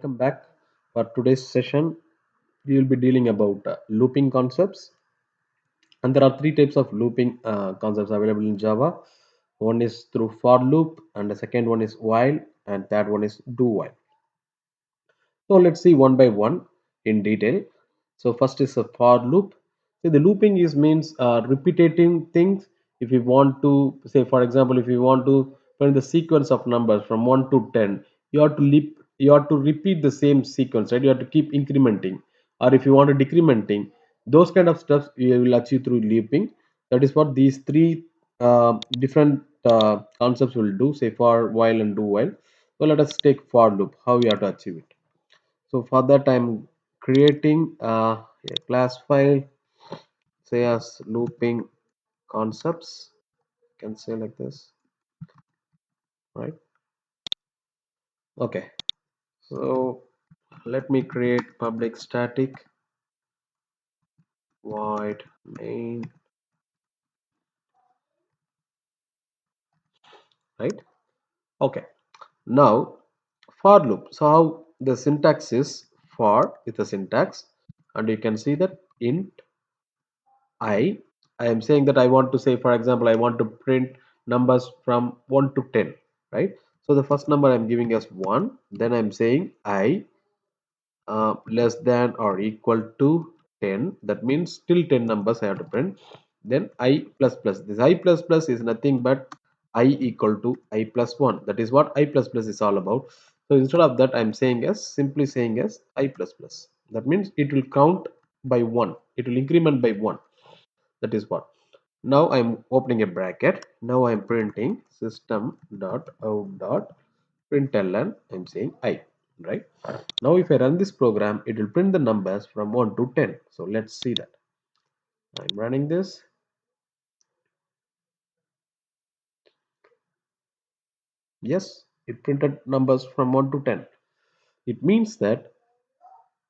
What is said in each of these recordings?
welcome back. For today's session, we will be dealing about looping concepts, and there are three types of looping concepts available in Java. One is through for loop, and the second one is while, and third one is do while. So let's see one by one in detail. So first is a for loop. So the looping is means repeating things. If you want to say, for example, if you want to find the sequence of numbers from 1 to 10, you have to repeat the same sequence, right? You have to keep incrementing. Or if you want to decrementing, those kind of stuff you will achieve through looping. That is what these three different concepts will do. Say for while and do while. So let us take for loop. How we have to achieve it. So for that I'm creating a class file, say as looping concepts, can say like this, right? Okay, so let me create public static void main, right? Okay, now for loop. So how the syntax is for with the syntax, and you can see that int I am saying that I want to say, for example, I want to print numbers from 1 to 10, right? So the first number I'm giving as 1, then I'm saying I less than or equal to 10. That means still 10 numbers I have to print. Then I plus plus. This I plus plus is nothing but I equal to I plus 1. That is what I plus plus is all about. So instead of that, I'm saying as simply saying as I plus plus. That means it will count by 1. It will increment by 1. That is what. Now I'm opening a bracket. Now I'm printing system dot out dot println. I'm saying I, right? Now if I run this program, it will print the numbers from 1 to 10. So let's see that. I'm running this. Yes, it printed numbers from 1 to 10. It means that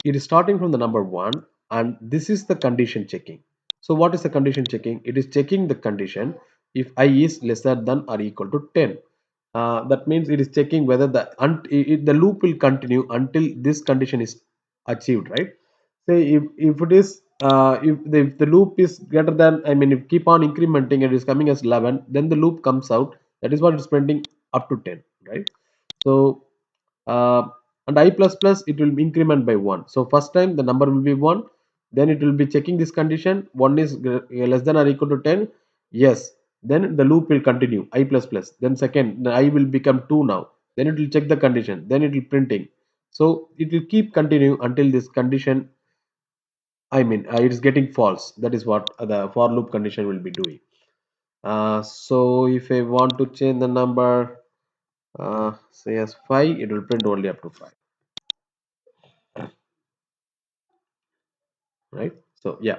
it is starting from the number 1, and this is the condition checking. So what is the condition checking? It is checking the condition if I is lesser than or equal to 10. That means it is checking whether the loop will continue until this condition is achieved, right? Say if it is if the loop is greater than, I mean, if keep on incrementing and it is coming as 11, then the loop comes out. That is what it's printing up to 10, right? So uh, and I plus plus, it will increment by 1. So first time the number will be 1, then it will be checking this condition, 1 is less than or equal to 10, yes, then the loop will continue I plus plus. Then second, the I will become 2 now, then it will check the condition, then it will printing. So it will keep continue until this condition, I mean, it is getting false. That is what the for loop condition will be doing. So if I want to change the number, say as 5, it will print only up to 5, right? So yeah,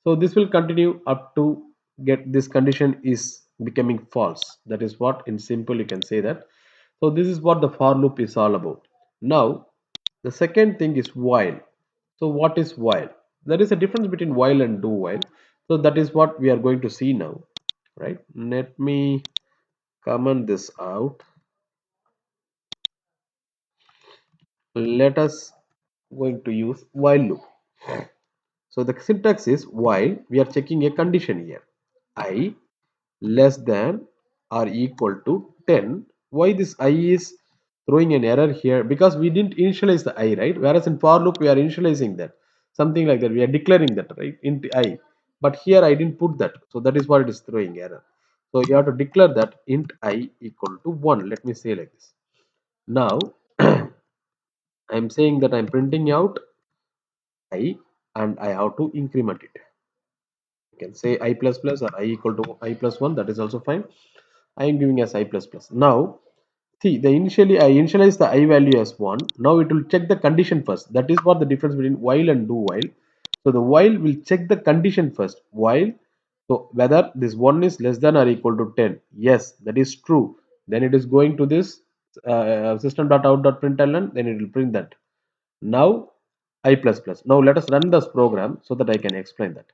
so this will continue up to get this condition is becoming false. That is what in simple you can say that. So this is what the for loop is all about. Now the second thing is while. So what is while? There is a difference between while and do while. So that is what we are going to see now, right? Let me comment this out. Let us going to use while loop. So the syntax is while we are checking a condition here. I less than or equal to 10. Why this I is throwing an error here? Because we didn't initialize the I, right? Whereas in for loop we are initializing that, something like that, we are declaring that, right, int I. But here I didn't put that, so that is what it is throwing error. So you have to declare that int I equal to 1. Let me say like this. Now I'm saying that I'm printing out I, and I have to increment it. You can say I plus plus or I equal to I plus 1, that is also fine. I am giving as I plus plus. Now see, the initially I initialize the I value as 1. Now it will check the condition first. That is what the difference between while and do while. So the while will check the condition first. While, so whether this 1 is less than or equal to 10. Yes, that is true. Then it is going to this system.out.println, then it will print that. Now I plus plus. Now let us run this program so that I can explain that.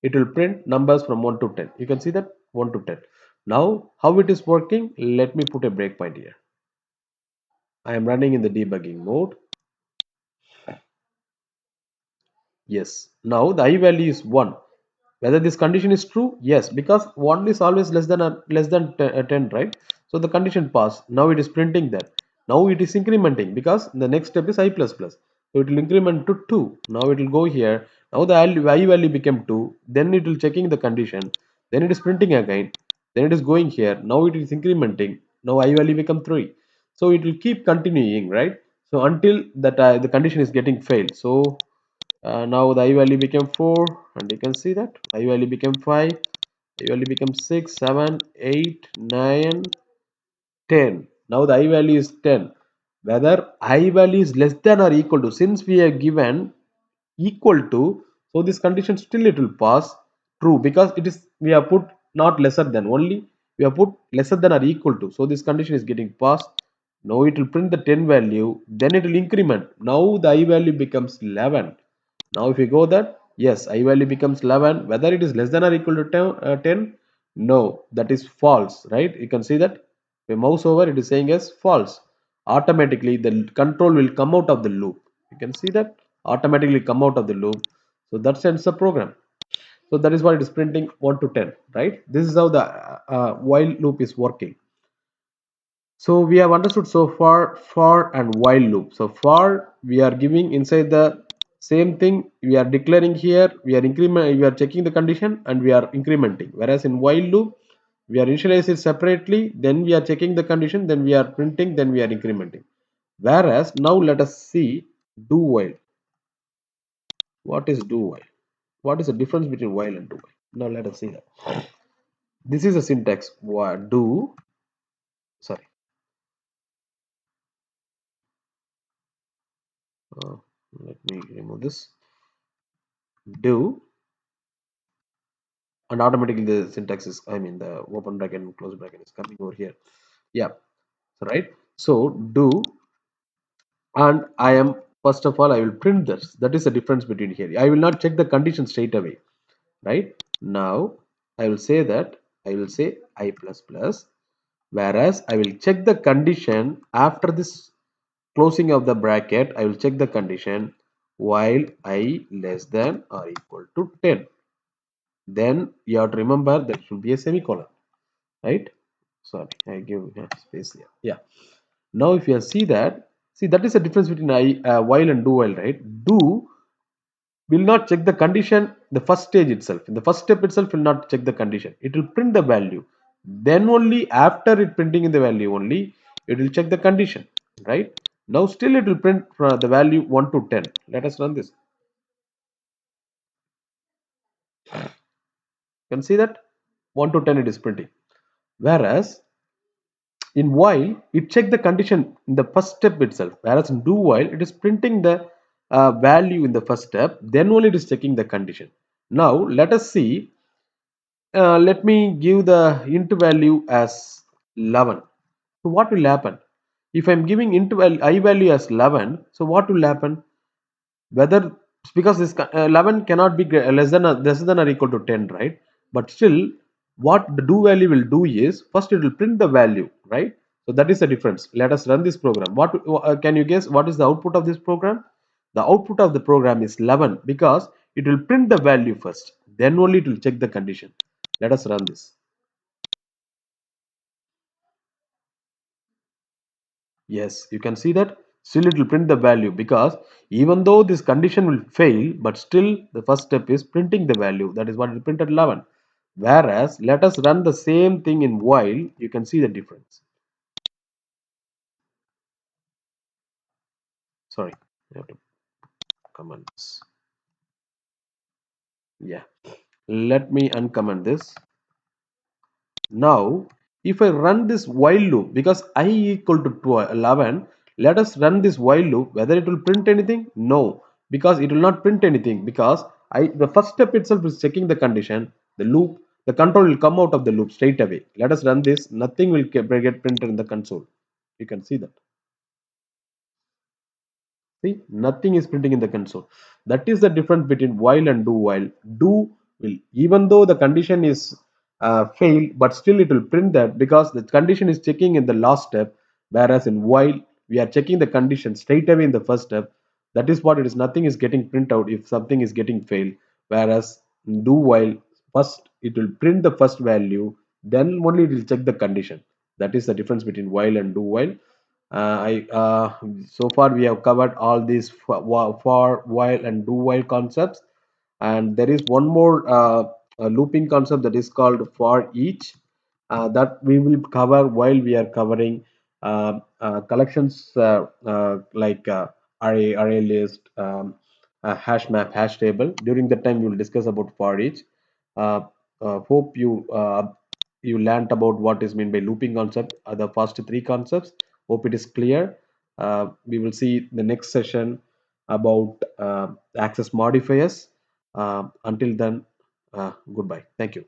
It will print numbers from 1 to 10. You can see that 1 to 10. Now how it is working, let me put a breakpoint here. I am running in the debugging mode. Yes. Now the I value is 1. Whether this condition is true? Yes, because 1 is always less than 10, right? So the condition passed. Now it is printing that. Now it is incrementing because the next step is I plus plus. So it will increment to 2. Now it will go here. Now the I value became 2. Then it will checking the condition. Then it is printing again. Then it is going here. Now it is incrementing. Now I value become 3. So it will keep continuing, right? So until that the condition is getting failed. So now the I value became 4, and you can see that I value became 5, I value became 6, 7, 8, 9, 10. Now the I value is 10. Whether I value is less than or equal to, since we are given equal to, so this condition still it will pass true, because it is we have put not lesser than, only we have put lesser than or equal to, so this condition is getting passed. Now it will print the 10 value, then it will increment. Now the I value becomes 11. Now if you go that, yes, I value becomes 11. Whether it is less than or equal to 10, no, that is false, right? You can see that if you mouse over, it is saying as false. Automatically the control will come out of the loop. You can see that automatically come out of the loop. So that ends the program. So that is why it is printing 1 to 10, right? This is how the while loop is working. So we have understood so far for and while loop. So for we are giving inside the same thing, we are declaring here, we are checking the condition and we are incrementing. Whereas in while loop, we are initializing it separately, then we are checking the condition, then we are printing, then we are incrementing. Whereas now let us see do while. What is do while? What is the difference between while and do while? Now let us see that. This is a syntax. Do, sorry. Uh, Let me remove this. Do, and automatically the syntax is, I mean the open bracket and close bracket is coming over here. Yeah, right. So do, and I am, first of all I will print this. That is the difference between here. I will not check the condition straight away, right? Now I will say that I will say I plus plus, whereas I will check the condition after this closing of the bracket. I will check the condition while I less than or equal to 10. Then you have to remember that should be a semicolon, right? Sorry, I give space here. Yeah. Now if you see that, see that is the difference between while and do while, right? Do will not check the condition the first stage itself. In the first step itself will not check the condition. It will print the value. Then only after it printing in the value only it will check the condition, right? Now still it will print the value 1 to 10. Let us run this. You can see that 1 to 10 it is printing. Whereas in while it check the condition in the first step itself, whereas in do while it is printing the value in the first step, then only it is checking the condition. Now let us see, let me give the int value as 11. So what will happen if I'm giving int value I value as 11? So what will happen, whether, because this 11 cannot be less than or equal to 10, right? But still what the do value will do is first it will print the value, right? So that is the difference. Let us run this program. What can you guess what is the output of this program? The output of the program is 11 because it will print the value first, then only it will check the condition. Let us run this. Yes, you can see that still it will print the value, because even though this condition will fail, but still the first step is printing the value. That is what it printed 11. Whereas let us run the same thing in while, you can see the difference. Sorry, I have to comment this. Yeah, let me uncomment this. Now if I run this while loop, because I equal to 11, let us run this while loop. Whether it will print anything? No, because it will not print anything, because the first step itself is checking the condition. The loop, the control will come out of the loop straight away. Let us run this. Nothing will get printed in the console. You can see that. See, nothing is printing in the console. That is the difference between while and do while. Do will, even though the condition is failed, but still it will print that because the condition is checking in the last step, whereas in while we are checking the condition straight away in the first step. That is what it is. Nothing is getting print out if something is getting failed. Whereas do while, first it will print the first value, then only it will check the condition. That is the difference between while and do while. I So far we have covered all these for while and do while concepts, and there is one more looping concept that is called for each, that we will cover while we are covering collections like array list, hash map, hash table. During that time we will discuss about for each. uh, Hope you learnt about what is meant by looping concept, the first three concepts. Hope it is clear. We will see the next session about access modifiers. Until then, goodbye. Thank you.